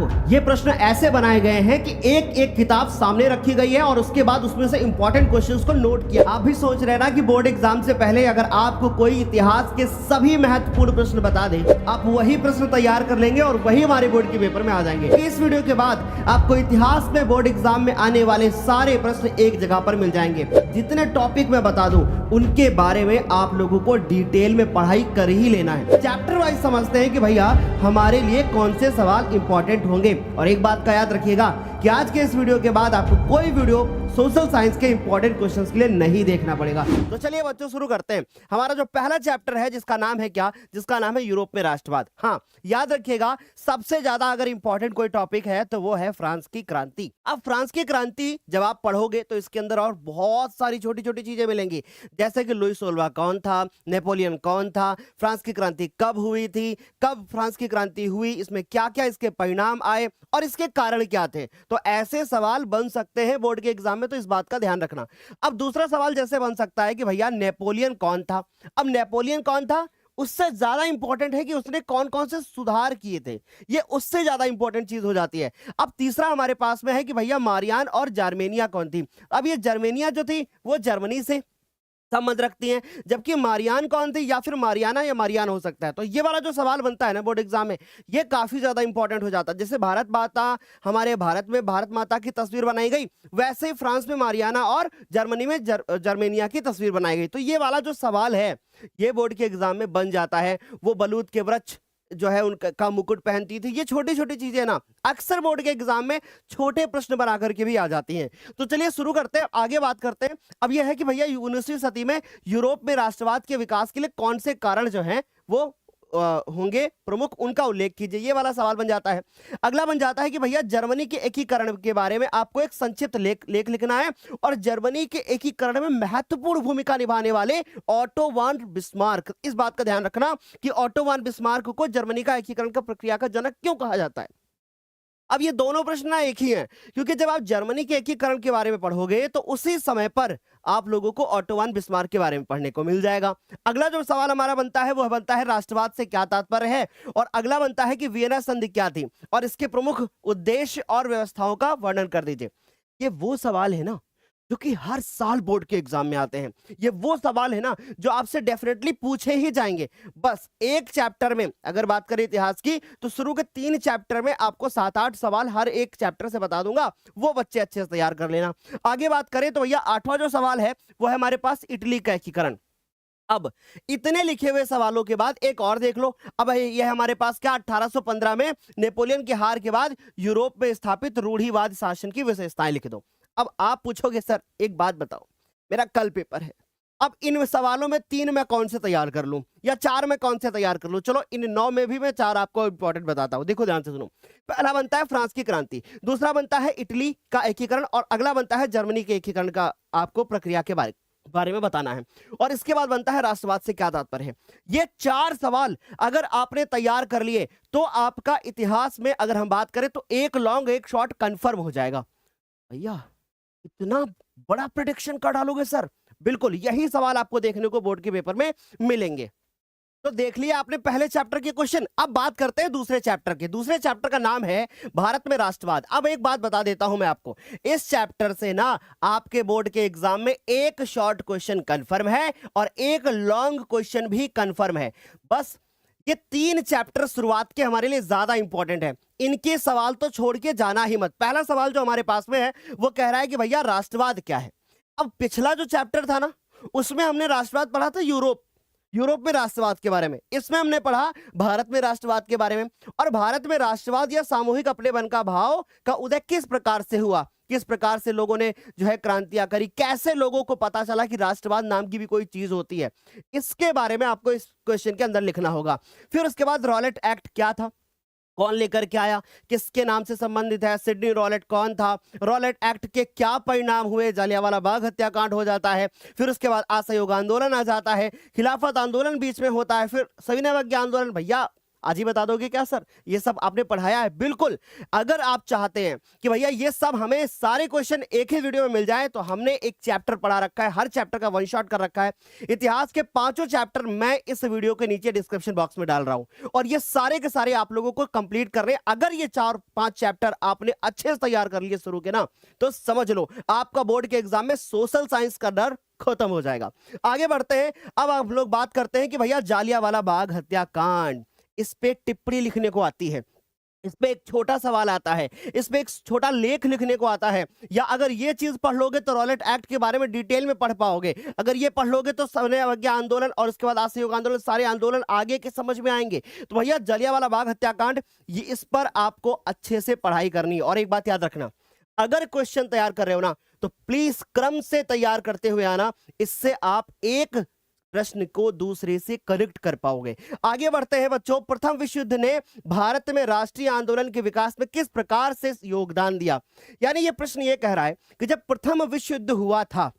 आपको ये प्रश्न ऐसे बनाए गए हैं कि एक एक किताब सामने रखी गई है और उसके बाद उसमें से इंपॉर्टेंट क्वेश्चंस को नोट किया। आप भी सोच रहे ना कि बोर्ड एग्जाम से पहले अगर आपको कोई इतिहास के सभी महत्वपूर्ण प्रश्न बता दे, आप वही प्रश्न तैयार कर लेंगे और वही हमारे बोर्ड के पेपर में आ जाएंगे। इस वीडियो के बाद आपको इतिहास में बोर्ड एग्जाम में आने वाले सारे प्रश्न एक जगह पर मिल जाएंगे। जितने टॉपिक मैं बता दूं उनके बारे में आप लोगों को डिटेल में पढ़ाई कर ही लेना है। चैप्टर वाइज समझते हैं कि भैया हमारे लिए कौन से सवाल इंपॉर्टेंट होंगे। और एक बात का याद रखिएगा कि आज के इस वीडियो के बाद आपको कोई वीडियो सोशल साइंस के इंपॉर्टेंट क्वेश्चंस के लिए नहीं देखना पड़ेगा। तो चलिए बच्चों शुरू करते हैं। हमारा जो पहला चैप्टर है जिसका नाम है क्या, जिसका नाम है यूरोप में राष्ट्रवाद। हाँ, याद रखिएगा सबसे ज्यादा अगर इंपॉर्टेंट कोई टॉपिक है तो वो है फ्रांस की क्रांति। अब फ्रांस की क्रांति जब आप पढ़ोगे तो इसके अंदर और बहुत सारी छोटी छोटी चीजें मिलेंगी, जैसे कि लुई 16वां कौन था, नेपोलियन कौन था, फ्रांस की क्रांति कब हुई थी, कब फ्रांस की क्रांति हुई, इसमें क्या क्या इसके परिणाम आए और इसके कारण क्या थे। तो ऐसे सवाल बन सकते हैं बोर्ड के एग्जाम में, तो इस बात का ध्यान रखना। अब दूसरा सवाल जैसे बन सकता है कि भैया नेपोलियन कौन था। अब नेपोलियन कौन था उससे ज्यादा इंपॉर्टेंट है कि उसने कौन कौन से सुधार किए थे, ये उससे ज्यादा इंपॉर्टेंट चीज हो जाती है। अब तीसरा हमारे पास में है कि भैया मारियान और जर्मेनिया कौन थी। अब ये जर्मेनिया जो थी वो जर्मनी से संबंध रखती हैं, जबकि मारियान कौन थी, या फिर मारियाना या मारियान हो सकता है। तो ये वाला जो सवाल बनता है ना बोर्ड एग्जाम में, ये काफी ज्यादा इंपॉर्टेंट हो जाता है। जैसे भारत माता, हमारे भारत में भारत माता की तस्वीर बनाई गई, वैसे ही फ्रांस में मारियाना और जर्मनी में जर्मेनिया की तस्वीर बनाई गई। तो ये वाला जो सवाल है ये बोर्ड के एग्जाम में बन जाता है। वो बलूत के वृक्ष जो है उनका मुकुट पहनती थी। ये छोटी छोटी चीजें ना अक्सर बोर्ड के एग्जाम में छोटे प्रश्न बना करके भी आ जाती हैं। तो चलिए शुरू करते हैं, आगे बात करते हैं। अब यह है कि भैया 19वीं सदी में यूरोप में राष्ट्रवाद के विकास के लिए कौन से कारण जो हैं वो होंगे प्रमुख, उनका उल्लेख कीजिए। ये वाला सवाल बन जाता है। अगला बन जाता है कि भैया जर्मनी के एकीकरण के बारे में आपको एक संक्षिप्त लेख लिखना है और जर्मनी के एकीकरण में महत्वपूर्ण भूमिका निभाने वाले ऑटो वान बिस्मार्क, इस बात का ध्यान रखना कि ऑटो वान बिस्मार्क को जर्मनी का एकीकरण का प्रक्रिया का जनक क्यों कहा जाता है। अब ये दोनों प्रश्न ना एक ही हैं, क्योंकि जब आप जर्मनी के एकीकरण के बारे में पढ़ोगे तो उसी समय पर आप लोगों को ऑटो वान बिस्मार्क के बारे में पढ़ने को मिल जाएगा। अगला जो सवाल हमारा बनता है वह बनता है राष्ट्रवाद से क्या तात्पर्य है, और अगला बनता है कि वियना संधि क्या थी और इसके प्रमुख उद्देश्य और व्यवस्थाओं का वर्णन कर दीजिए। ये वो सवाल है ना जो कि हर साल बोर्ड के एग्जाम में आते हैं। ये वो सवाल है ना जो आपसे डेफिनेटली पूछे ही जाएंगे। बस एक चैप्टर में अगर बात करें इतिहास की तो शुरू के 3 चैप्टर में आपको 7-8 सवाल हर एक चैप्टर से बता दूंगा, वो बच्चे अच्छे से तैयार कर लेना। आगे बात करें तो भैया 8वां जो सवाल है वो है हमारे पास इटली का एकीकरण। अब इतने लिखे हुए सवालों के बाद एक और देख लो। अब यह हमारे पास क्या 1815 में नेपोलियन की हार के बाद यूरोप में स्थापित रूढ़िवादी शासन की विशेषताएं लिख दो। अब आप पूछोगे सर एक बात बताओ, मेरा कल पेपर है, अब इन सवालों में 3 मैं कौन से तैयार कर लूं या 4 में कौन से तैयार कर लूं। चलो इन 9 में भी मैं 4 आपको इंपॉर्टेंट बताता हूं, देखो ध्यान से सुनो। पहला बनता है फ्रांस की क्रांति, दूसरा बनता है इटली का एकीकरण और अगला बनता है जर्मनी के एकीकरण का आपको प्रक्रिया के बारे में बताना है, और इसके बाद बनता है राष्ट्रवाद से क्या तात्पर्य है। ये 4 सवाल अगर आपने तैयार कर लिए तो आपका इतिहास में अगर हम बात करें तो एक लॉन्ग एक शॉर्ट कंफर्म हो जाएगा। भैया इतना बड़ा प्रेडिक्शन कर डालोगे सर, बिल्कुल यही सवाल आपको देखने को बोर्ड के पेपर में मिलेंगे। तो देख लिया आपने पहले चैप्टर के क्वेश्चन। अब बात करते हैं दूसरे चैप्टर के। दूसरे चैप्टर का नाम है भारत में राष्ट्रवाद। अब एक बात बता देता हूं मैं आपको, इस चैप्टर से ना आपके बोर्ड के एग्जाम में एक शॉर्ट क्वेश्चन कंफर्म है और एक लॉन्ग क्वेश्चन भी कंफर्म है। बस ये 3 चैप्टर शुरुआत के हमारे लिए ज्यादा इंपॉर्टेंट है, इनके सवाल तो छोड़ के जाना ही मत। पहला सवाल जो हमारे पास में है वो कह रहा है कि भैया राष्ट्रवाद क्या है। अब पिछला जो चैप्टर था ना उसमें हमने राष्ट्रवाद पढ़ा था यूरोप में राष्ट्रवाद के बारे में, इसमें हमने पढ़ा भारत में राष्ट्रवाद के बारे में। और भारत में राष्ट्रवाद या सामूहिक अपनेपन का भाव का उदय किस प्रकार से हुआ, किस प्रकार से लोगों ने जो है क्रांतियां करी, कैसे लोगों को पता चला कि राष्ट्रवाद नाम की भी कोई चीज होती है, इसके बारे में आपको इस क्वेश्चन के अंदर लिखना होगा। फिर उसके बाद रॉलेट एक्ट क्या था, कौन लेकर के आया, किसके नाम से संबंधित है, सिडनी रॉलेट कौन था, रॉलेट एक्ट के क्या परिणाम हुए, जलियांवाला बाग हत्याकांड हो जाता है, फिर उसके बाद असहयोग आंदोलन आ जाता है, खिलाफत आंदोलन बीच में होता है, फिर सविनय अवज्ञा आंदोलन। भैया आज ही बता दोगे क्या सर ये सब आपने पढ़ाया है? बिल्कुल। अगर आप चाहते हैं कि भैया ये सब हमें सारे क्वेश्चन एक ही वीडियो में मिल जाए तो हमने एक चैप्टर पढ़ा रखा है, हर चैप्टर का वन शॉट कर रखा है। इतिहास के 5 चैप्टर मैं इस वीडियो के नीचे डिस्क्रिप्शन बॉक्स में डाल रहा हूं और ये सारे के सारे आप लोगों को कंप्लीट कर रहे हैं। अगर ये 4-5 चैप्टर आपने अच्छे से तैयार कर लिए शुरू के ना, तो समझ लो आपका बोर्ड के एग्जाम में सोशल साइंस का डर खत्म हो जाएगा। आगे बढ़ते हैं। अब आप लोग बात करते हैं कि भैया जालियांवाला बाग हत्याकांड, इस पे टिप्पणी लिखने को आती है, इस पे एक छोटा सवाल आता है, इस पे एक छोटा लेख लिखने को आता है, या अगर ये चीज पढ़ लोगे तो रॉलेट एक्ट के बारे में डिटेल में पढ़ पाओगे। अगर ये पढ़ लोगे तो सविनय अवज्ञा आंदोलन और उसके बाद असहयोग आंदोलन, सारे आंदोलन आगे के समझ में आएंगे। तो भैया जालियांवाला बाग हत्याकांड, ये इस पर आपको अच्छे से पढ़ाई करनी है। और एक बात याद रखना, अगर क्वेश्चन तैयार कर रहे हो ना तो प्लीज क्रम से तैयार करते हुए आना, इससे आप एक प्रश्न को दूसरे से कनेक्ट कर पाओगे। आगे बढ़ते हैं बच्चों। प्रथम विश्व युद्ध ने भारत में राष्ट्रीय आंदोलन के विकास में किस प्रकार से योगदान दिया? यानी ये प्रश्न ये कह रहा है कि जब प्रथम विश्व युद्ध हुआ था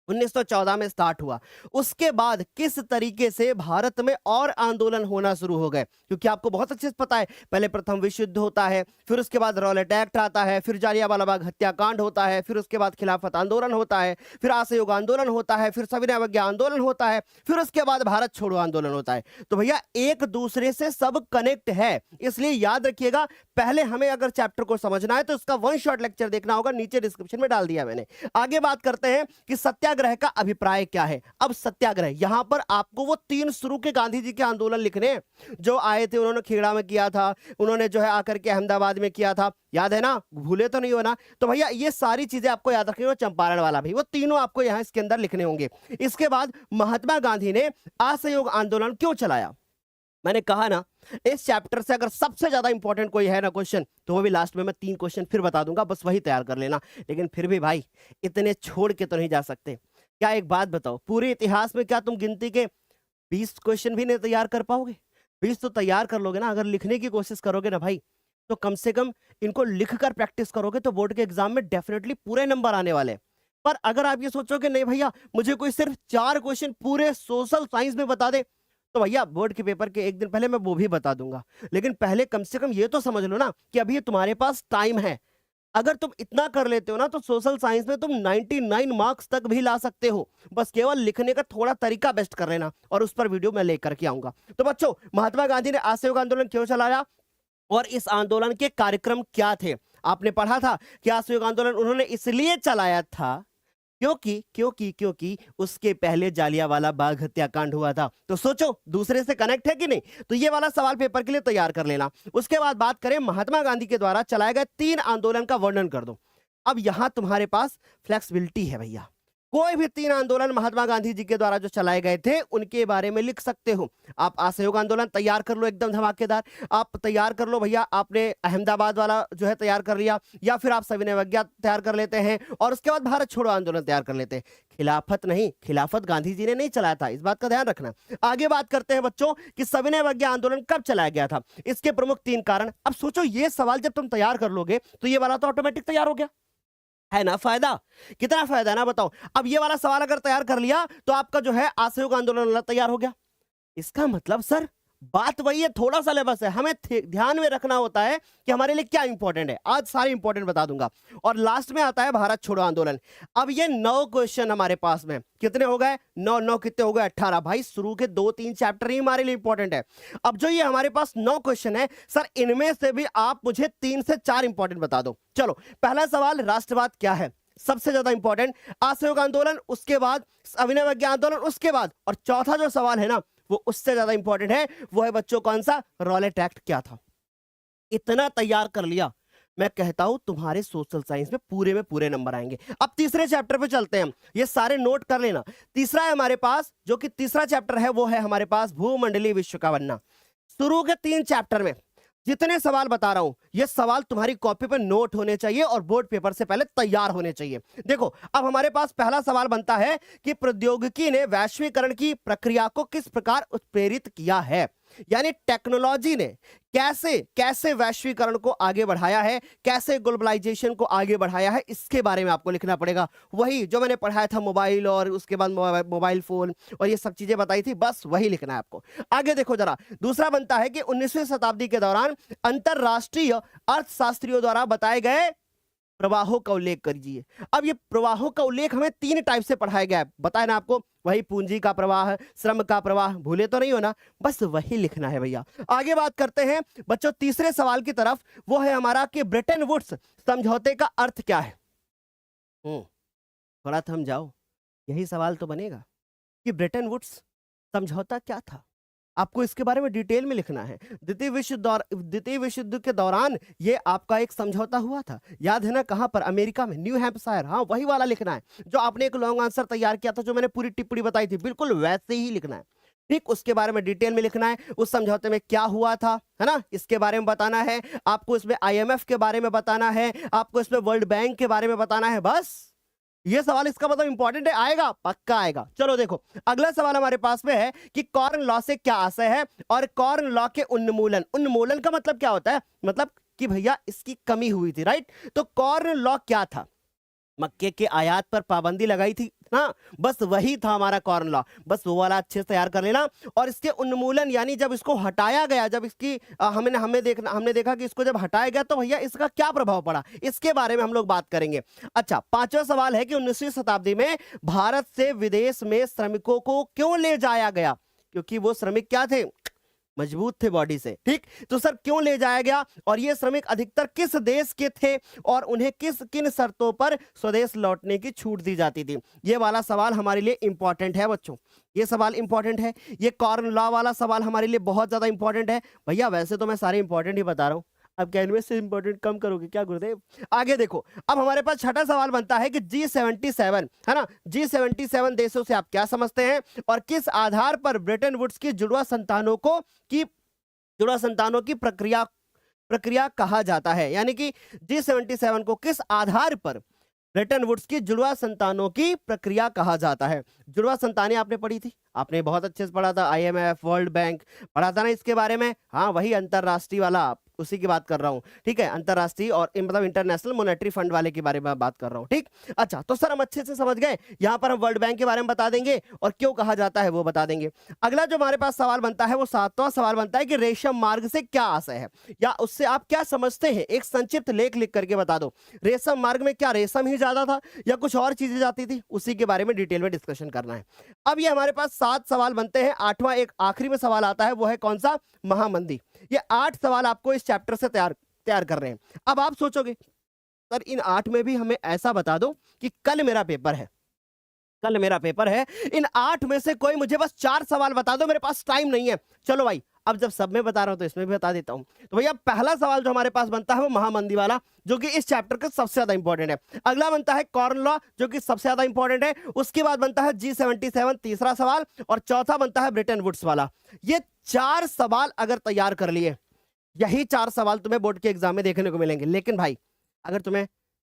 1914 में स्टार्ट हुआ, उसके बाद किस तरीके से भारत में और आंदोलन होना शुरू हो गए? क्योंकि आपको बहुत अच्छे से पता है, पहले प्रथम विश्व युद्ध होता है, फिर उसके बाद रॉलेट एक्ट आता है, फिर जालियांवाला बाग हत्याकांड होता है, फिर उसके बाद खिलाफत आंदोलन होता है, फिर असहयोग आंदोलन होता है, फिर सविनय अवज्ञा आंदोलन होता है, फिर उसके बाद भारत छोड़ो आंदोलन होता है। तो भैया एक दूसरे से सब कनेक्ट है, इसलिए याद रखिएगा। पहले हमें अगर चैप्टर को समझना है तो इसका वन शॉट लेक्चर देखना होगा, नीचे डिस्क्रिप्शन में डाल दिया मैंने। आगे बात करते हैं कि सत्याग्रह का अभिप्राय क्या है। अब सत्याग्रह, यहां पर आपको वो 3 शुरू के गांधी जी के आंदोलन लिखने हैं जो आए थे। उन्होंने खेड़ा में किया था, उन्होंने जो है आकर के अहमदाबाद में किया था, याद है ना? भूले तो नहीं हो ना? तो भैया ये सारी चीजें आपको याद रखनी हो, चंपारण वाला भी, वो तीनों आपको यहां इसके अंदर लिखने होंगे। इसके बाद महात्मा गांधी ने असहयोग आंदोलन क्यों चलाया? मैंने कहा ना, इस चैप्टर से अगर सबसे ज्यादा इंपॉर्टेंट कोई है ना क्वेश्चन, तो वो भी लास्ट में मैं 3 क्वेश्चन फिर बता दूंगा, बस वही तैयार कर लेना। लेकिन फिर भी भाई इतने छोड़ के तो नहीं जा सकते। क्या एक बात बताओ, पूरे इतिहास में क्या तुम गिनती के 20 क्वेश्चन भी नहीं तैयार कर पाओगे? 20 तो तैयार कर लोगे ना। अगर लिखने की कोशिश करोगे ना भाई, तो कम से कम इनको लिखकर प्रैक्टिस करोगे तो बोर्ड के एग्जाम में डेफिनेटली पूरे नंबर आने वाले। पर अगर आप ये सोचोगे नहीं भैया मुझे कोई सिर्फ 4 क्वेश्चन पूरे सोशल साइंस में बता दे, तो भैया बोर्ड के पेपर के एक दिन पहले मैं वो भी बता दूंगा। लेकिन पहले कम से कम ये तो समझ लो ना कि अभी तुम्हारे पास टाइम है। अगर तुम इतना कर लेते हो ना तो सोशल साइंस में तुम 99 मार्क्स तक भी ला सकते हो। बस केवल लिखने का थोड़ा तरीका बेस्ट कर लेना, और उस पर वीडियो मैं लेकर के आऊंगा। तो बच्चों, महात्मा गांधी ने असहयोग आंदोलन क्यों चलाया और इस आंदोलन के कार्यक्रम क्या थे? आपने पढ़ा था कि असहयोग आंदोलन उन्होंने इसलिए चलाया था क्योंकि उसके पहले जालियांवाला बाग हत्याकांड हुआ था। तो सोचो दूसरे से कनेक्ट है कि नहीं? तो ये वाला सवाल पेपर के लिए तैयार कर लेना। उसके बाद बात करें महात्मा गांधी के द्वारा चलाए गए 3 आंदोलन का वर्णन कर दो। अब यहां तुम्हारे पास फ्लेक्सिबिलिटी है भैया, कोई भी 3 आंदोलन महात्मा गांधी जी के द्वारा जो चलाए गए थे उनके बारे में लिख सकते हो। आप असहयोग आंदोलन तैयार कर लो एकदम धमाकेदार, आप तैयार कर लो भैया, आपने अहमदाबाद वाला जो है तैयार कर लिया, या फिर आप सविनय अवज्ञा तैयार कर लेते हैं, और उसके बाद भारत छोड़ो आंदोलन तैयार कर लेते हैं। खिलाफत नहीं, खिलाफत गांधी जी ने नहीं चलाया था, इस बात का ध्यान रखना। आगे बात करते हैं बच्चों कि सविनय अवज्ञा आंदोलन कब चलाया गया था, इसके प्रमुख 3 कारण। अब सोचो ये सवाल जब तुम तैयार कर लोगे तो ये वाला तो ऑटोमेटिक तैयार हो गया, है ना? फायदा कितना फायदा है ना, बताओ। अब ये वाला सवाल अगर तैयार कर लिया तो आपका जो है असहयोग आंदोलन वाला तैयार हो गया। इसका मतलब सर बात वही है, थोड़ा सा सिलेबस है, हमें ध्यान में रखना होता है कि हमारे लिए क्या इंपॉर्टेंट है। आज सारे इंपॉर्टेंट बता दूंगा। और लास्ट में आता है भारत छोड़ो आंदोलन। अब ये 9 क्वेश्चन हमारे पास में कितने हो गए? 9 कितने हो गए? 18। भाई शुरू के 2-3 चैप्टर ही हमारे लिए इंपॉर्टेंट है। अब जो ये हमारे पास 9 क्वेश्चन है सर, इनमें से भी आप मुझे 3 से 4 इंपॉर्टेंट बता दो। चलो, पहला सवाल राष्ट्रवाद क्या है, सबसे ज्यादा इंपॉर्टेंट। असहयोग आंदोलन, उसके बाद सविनय अवज्ञा आंदोलन, उसके बाद, और चौथा जो सवाल है ना वो उससे ज्यादा इंपॉर्टेंट है, वो है बच्चों कौन सा? रॉलेट एक्ट क्या था। इतना तैयार कर लिया, मैं कहता हूं तुम्हारे सोशल साइंस में पूरे नंबर आएंगे। अब तीसरे चैप्टर पे चलते हैं, ये सारे नोट कर लेना। तीसरा है हमारे पास, जो कि तीसरा चैप्टर है वो है हमारे पास भूमंडलीय विश्व का बनना। शुरू के 3 चैप्टर में जितने सवाल बता रहा हूं ये सवाल तुम्हारी कॉपी पर नोट होने चाहिए और बोर्ड पेपर से पहले तैयार होने चाहिए। देखो, अब हमारे पास पहला सवाल बनता है कि प्रौद्योगिकी ने वैश्वीकरण की प्रक्रिया को किस प्रकार उत्प्रेरित किया है। यानी टेक्नोलॉजी ने कैसे कैसे वैश्वीकरण को आगे बढ़ाया है, कैसे ग्लोबलाइजेशन को आगे बढ़ाया है, इसके बारे में आपको लिखना पड़ेगा। वही जो मैंने पढ़ाया था मोबाइल और उसके बाद मोबाइल फोन और ये सब चीजें बताई थी, बस वही लिखना है आपको। आगे देखो जरा, दूसरा बनता है कि 19वीं शताब्दी के दौरान अंतरराष्ट्रीय अर्थशास्त्रियों द्वारा बताए गए प्रवाहों का उल्लेख करिए। अब ये प्रवाहों का उल्लेख हमें 3 टाइप से पढ़ाया गया है, बताया ना आपको, वही पूंजी का प्रवाह, श्रम का प्रवाह, भूले तो नहीं हो ना, बस वही लिखना है भैया। आगे बात करते हैं बच्चों तीसरे सवाल की तरफ, वो है हमारा कि ब्रेटन वुड्स समझौते का अर्थ क्या है। थोड़ा थम जाओ, यही सवाल तो बनेगा कि ब्रेटन वुड्स समझौता क्या था, आपको इसके बारे में डिटेल में लिखना है। द्वितीय विश्व युद्ध के दौरान ये आपका एक समझौता हुआ था, याद है ना, कहां पर, अमेरिका में, न्यू हैम्पशायर, हाँ वही वाला लिखना है जो आपने एक लॉन्ग आंसर तैयार किया था, जो मैंने पूरी टिप्पणी बताई थी, बिल्कुल वैसे ही लिखना है। ठीक, उसके बारे में डिटेल में लिखना है, उस समझौते में क्या हुआ था, है ना, इसके बारे में बताना है आपको, इसमें IMF के बारे में बताना है आपको, इसमें वर्ल्ड बैंक के बारे में बताना है, बस ये सवाल इसका मतलब इंपॉर्टेंट है, आएगा, पक्का आएगा। चलो देखो, अगला सवाल हमारे पास में है कि कॉर्न लॉ से क्या आशय है, और कॉर्न लॉ के उन्मूलन, उन्मूलन का मतलब क्या होता है, मतलब कि भैया इसकी कमी हुई थी, राइट। तो कॉर्न लॉ क्या था, मक्के के आयात पर पाबंदी लगाई थी ना, बस वही था हमारा कॉर्न लॉ, बस वो वाला अच्छे से तैयार कर लेना। और इसके उन्मूलन यानी जब इसको हटाया गया, जब इसकी हमने देखा कि इसको जब हटाया गया तो भैया इसका क्या प्रभाव पड़ा, इसके बारे में हम लोग बात करेंगे। अच्छा, पांचवा सवाल है कि 19वीं शताब्दी में भारत से विदेश में श्रमिकों को क्यों ले जाया गया, क्योंकि वो श्रमिक क्या थे, मजबूत थे बॉडी से। ठीक, तो सर क्यों ले जाया गया, और ये श्रमिक अधिकतर किस देश के थे, और उन्हें किन शर्तों पर स्वदेश लौटने की छूट दी जाती थी। ये वाला सवाल हमारे लिए इंपॉर्टेंट है बच्चों, ये सवाल इंपॉर्टेंट है, ये कॉर्न लॉ वाला सवाल हमारे लिए बहुत ज्यादा इंपॉर्टेंट है भैया। वैसे तो मैं सारे इंपॉर्टेंट ही बता रहा हूं, अब क्या इनमें से इंपॉर्टेंट कम करोगे क्या गुरुदेव। आगे देखो, अब हमारे पास छठा सवाल बनता है कि G77, है ना, G77 देशों से आप क्या समझते हैं, और किस आधार पर ब्रेटन वुड्स की जुड़वा संतानों की प्रक्रिया कहा जाता है, यानी कि G77 को किस आधार पर ब्रेटन वुड्स की जुड़वा संतानों की प्रक्रिया कहा जाता है। जुड़वा संतानें आपने पढ़ी थी, आपने बहुत अच्छे से पढ़ा था, IMF, वर्ल्ड बैंक पढ़ा था ना इसके बारे में, हाँ वही अंतरराष्ट्रीय वाला, उसी की बात कर रहा हूं। ठीक है, अंतरराष्ट्रीय और मतलब इंटरनेशनल मॉनेटरी फंड वाले के बारे में बात कर रहा हूं। ठीक, अच्छा, तो सर हम अच्छे से समझ गए, यहां पर हम वर्ल्ड बैंक के बारे में बता देंगे और क्यों कहा जाता है वो बता देंगे। अगला जो हमारे पास सवाल बनता है वो 7वां सवाल बनता है कि रेशम मार्ग से क्या आशय है, या उससे आप क्या समझते हैं, एक संक्षिप्त लेख लिख करके बता दो। रेशम मार्ग में क्या रेशम ही ज्यादा था या कुछ और चीजें जाती थी, उसी के बारे में डिटेल में डिस्कशन करना है। अब ये हमारे पास 7 सवाल बनते हैं, 8वां एक आखिरी में सवाल आता है, वो है कौन सा, महामंदी। ये 8 सवाल आपको इस चैप्टर से तैयार कर रहे हैं। अब आप सोचोगे सर इन 8 में भी हमें ऐसा बता दो कि कल मेरा पेपर है, इन 8 में से कोई मुझे बस 4 सवाल बता दो, मेरे पास टाइम नहीं है। चलो भाई, अब जब सब में बता रहा हूं तो इसमें भी बता देता हूं। तो भैया पहला सवाल जो हमारे पास बनता है वो महामंदी वाला, जो कि इस चैप्टर का सबसे ज्यादा इंपॉर्टेंट है। अगला बनता है कॉर्न लॉ, जो कि सबसे ज्यादा इंपॉर्टेंट है। उसके बाद बनता है G77 तीसरा सवाल, और चौथा बनता है ब्रेटन वुड्स वाला। ये 4 सवाल अगर तैयार कर लिए, यही 4 सवाल तुम्हें बोर्ड के एग्जाम में देखने को मिलेंगे। लेकिन भाई अगर तुम्हें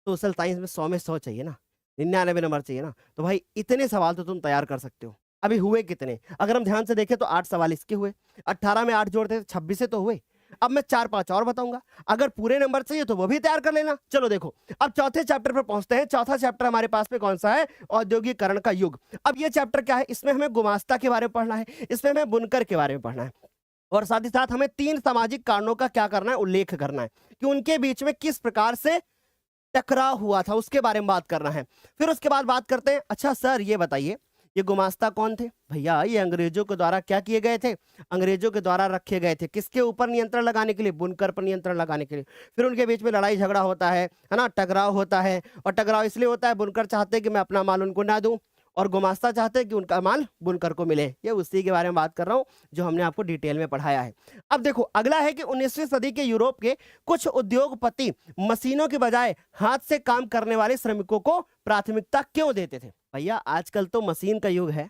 सोशल साइंस में 100 में 100 चाहिए ना, 99 नंबर चाहिए ना, तो भाई इतने सवाल तो तुम तैयार कर सकते हो। अभी हुए कितने, अगर हम ध्यान से देखें तो 8 सवाल इसके हुए, 18 में 8 जोड़ते 26 से तो हुए। अब मैं 4-5 और बताऊंगा, अगर पूरे नंबर चाहिए तो वो भी तैयार कर लेना। चलो देखो, अब चौथे चैप्टर पर पहुंचते हैं। चौथा चैप्टर हमारे पास में कौन सा है, औद्योगिकरण का युग। अब ये चैप्टर क्या है, इसमें हमें गुमास्ता के बारे में पढ़ना है, इसमें हमें बुनकर के बारे में पढ़ना है, और साथ ही साथ हमें 3 सामाजिक कारणों का क्या करना है, उल्लेख करना है कि उनके बीच में किस प्रकार से टकराव हुआ था, उसके बारे में बात करना है। फिर उसके बाद बात करते हैं, अच्छा सर ये बताइए ये गुमास्ता कौन थे। भैया ये अंग्रेजों के द्वारा क्या किए गए थे, अंग्रेजों के द्वारा रखे गए थे, किसके ऊपर नियंत्रण लगाने के लिए, बुनकर पर नियंत्रण लगाने के लिए। फिर उनके बीच में लड़ाई झगड़ा होता है ना, टकराव होता है, और टकराव इसलिए होता है, बुनकर चाहते हैं कि मैं अपना माल उनको ना दूं, और गुमास्ता चाहते हैं कि उनका माल बुनकर को मिले। ये उसी के बारे में बात कर रहा हूं जो हमने आपको डिटेल में पढ़ाया है। अब देखो अगला है कि 19वीं सदी के यूरोप के कुछ उद्योगपति मशीनों के बजाय हाथ से काम करने वाले श्रमिकों को प्राथमिकता क्यों देते थे। भैया आजकल तो मशीन का युग है,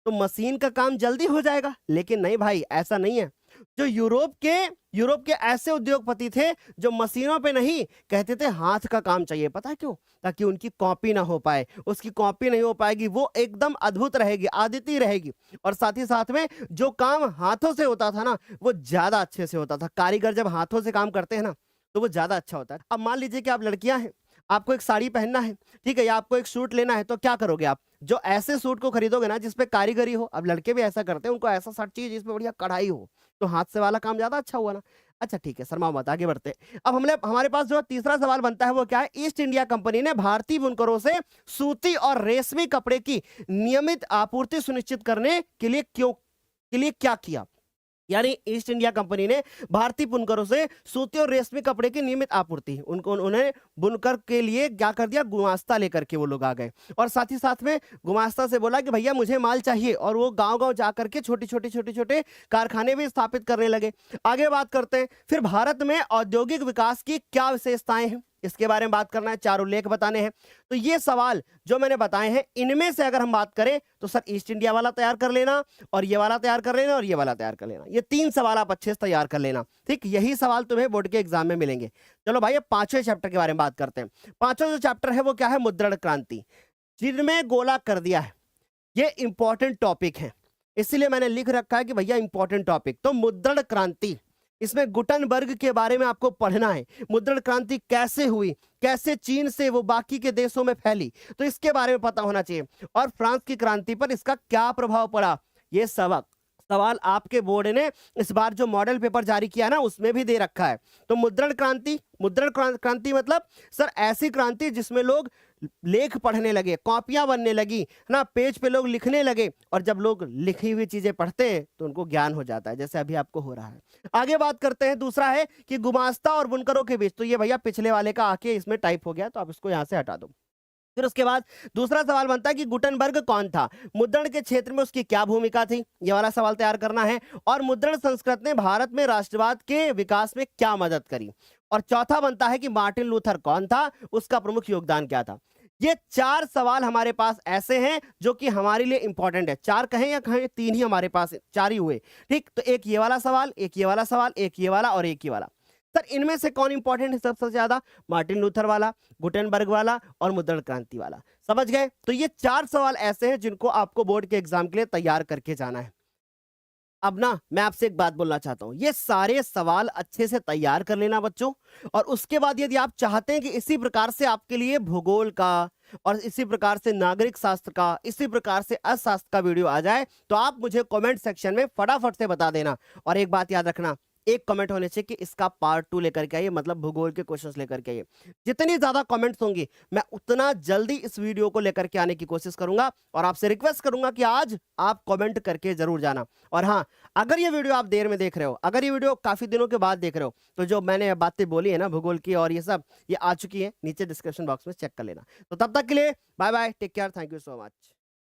तो मशीन का काम जल्दी हो जाएगा, लेकिन नहीं भाई ऐसा नहीं है। जो यूरोप के ऐसे उद्योगपति थे जो मशीनों पे नहीं, कहते थे हाथ का काम चाहिए। पता है क्यों? ताकि उनकी कॉपी ना हो पाए, उसकी कॉपी नहीं हो पाएगी, वो एकदम अद्भुत रहेगी, अद्वितीय रहेगी। और साथ ही साथ में जो काम हाथों से होता था ना, वो ज्यादा अच्छे से होता था। कारीगर जब हाथों से काम करते हैं ना, तो वो ज्यादा अच्छा होता है। अब मान लीजिए कि आप लड़कियां हैं, आपको एक साड़ी पहनना है, ठीक है, या आपको एक सूट लेना है, तो क्या करोगे आप? जो ऐसे सूट को खरीदोगे ना जिसपे कारीगरी हो, अब लड़के भी ऐसा करते हैं, उनको ऐसा शर्ट चाहिए जिसपे बढ़िया कढ़ाई हो, तो हाथ से वाला काम ज्यादा अच्छा हुआ ना। अच्छा ठीक है, शर्माओ मत, आगे बढ़ते हैं। अब हमारे पास जो तीसरा सवाल बनता है वो क्या है? ईस्ट इंडिया कंपनी ने भारतीय बुनकरों से सूती और रेशमी कपड़े की नियमित आपूर्ति सुनिश्चित करने के लिए क्या किया? यानी ईस्ट इंडिया कंपनी ने भारतीय बुनकरों से सूती और रेशमी कपड़े की नियमित आपूर्ति, उन्हें बुनकर के लिए क्या कर दिया? गुमास्ता लेकर के वो लोग आ गए, और साथ ही साथ में गुमास्ता से बोला कि भैया मुझे माल चाहिए, और वो गांव-गांव जा करके छोटे-छोटे कारखाने भी स्थापित करने लगे। आगे बात करते हैं, फिर भारत में औद्योगिक विकास की क्या विशेषताएं हैं, इसके बारे में बात करना है, 4 उल्लेख बताने हैं। तो ये सवाल जो मैंने बताए हैं, इनमें से अगर हम बात करें तो सर ईस्ट इंडिया वाला तैयार कर लेना, और ये वाला तैयार कर लेना, और ये वाला तैयार कर लेना। ये 3 सवाल आप अच्छे से तैयार कर लेना, ठीक? यही सवाल तुम्हें बोर्ड के एग्जाम में मिलेंगे। चलो भाई, अब 5वें चैप्टर के बारे में बात करते हैं। 5वां जो चैप्टर है वो क्या है? मुद्रण क्रांति। जिनमें गोला कर दिया है, ये इंपॉर्टेंट टॉपिक है, इसीलिए मैंने लिख रखा है कि भैया इंपॉर्टेंट टॉपिक। तो मुद्रण क्रांति, इसमें गुटनबर्ग के बारे में आपको पढ़ना है। मुद्रण क्रांति कैसे हुई, कैसे चीन से वो बाकी के देशों में फैली, तो इसके बारे में पता होना चाहिए। और फ्रांस की क्रांति पर इसका क्या प्रभाव पड़ा, ये सवाल आपके बोर्ड ने इस बार जो मॉडल पेपर जारी किया ना, उसमें भी दे रखा है। तो मुद्रण क्रांति मतलब सर ऐसी क्रांति जिसमें लोग लेख पढ़ने लगे, कॉपियां बनने लगी, है ना, पेज पे लोग लिखने लगे, और जब लोग लिखी हुई चीजें पढ़ते हैं तो उनको ज्ञान हो जाता है, जैसे अभी आपको हो रहा है। आगे बात करते हैं, दूसरा है कि गुमास्ता और बुनकरों के बीच, तो ये भैया पिछले वाले का आके इसमें टाइप हो गया, तो आप इसको यहां से हटा दो। फिर उसके बाद दूसरा सवाल बनता है कि गुटनबर्ग कौन था, मुद्रण के क्षेत्र में उसकी क्या भूमिका थी, ये वाला सवाल तैयार करना है। और मुद्रण संस्कृत ने भारत में राष्ट्रवाद के विकास में क्या मदद करी। और चौथा बनता है कि मार्टिन लूथर कौन था, उसका प्रमुख योगदान क्या था। ये 4 सवाल हमारे पास ऐसे हैं जो कि हमारे लिए इंपॉर्टेंट है। 4 कहें या कहें, 3 ही हमारे पास, 4 ही हुए, ठीक? तो एक ये वाला सवाल, एक ये वाला सवाल, एक ये वाला और एक ये वाला। सर इनमें से कौन इंपॉर्टेंट है सबसे ज्यादा? मार्टिन लूथर वाला, गुटेनबर्ग वाला और मुद्रण क्रांति वाला। समझ गए? तो ये 4 सवाल ऐसे हैं जिनको आपको बोर्ड के एग्जाम के लिए तैयार करके जाना है। अब ना मैं आपसे एक बात बोलना चाहता हूं, ये सारे सवाल अच्छे से तैयार कर लेना बच्चों, और उसके बाद यदि आप चाहते हैं कि इसी प्रकार से आपके लिए भूगोल का, और इसी प्रकार से नागरिक शास्त्र का, इसी प्रकार से अर्थशास्त्र का वीडियो आ जाए, तो आप मुझे कमेंट सेक्शन में फटाफट से बता देना। और एक बात याद रखना, एक कमेंट होने चाहिए कि इसका पार्ट 2 लेकर के आइए, मतलब भूगोल के क्वेश्चंस लेकर के आइए। जितनी ज्यादा कमेंट्स होंगी, मैं उतना जल्दी इस वीडियो को लेकर के आने की कोशिश करूंगा, और आपसे रिक्वेस्ट करूंगा कि आज आप कमेंट करके जरूर जाना। और हाँ, अगर ये वीडियो आप देर में देख रहे हो, अगर ये वीडियो काफी दिनों के बाद देख रहे हो, तो जो मैंने बातें बोली है ना भूगोल की और ये सब, ये आ चुकी है नीचे डिस्क्रिप्शन बॉक्स में, चेक कर लेना। तो तब तक के लिए bye bye, take care, thank you so much.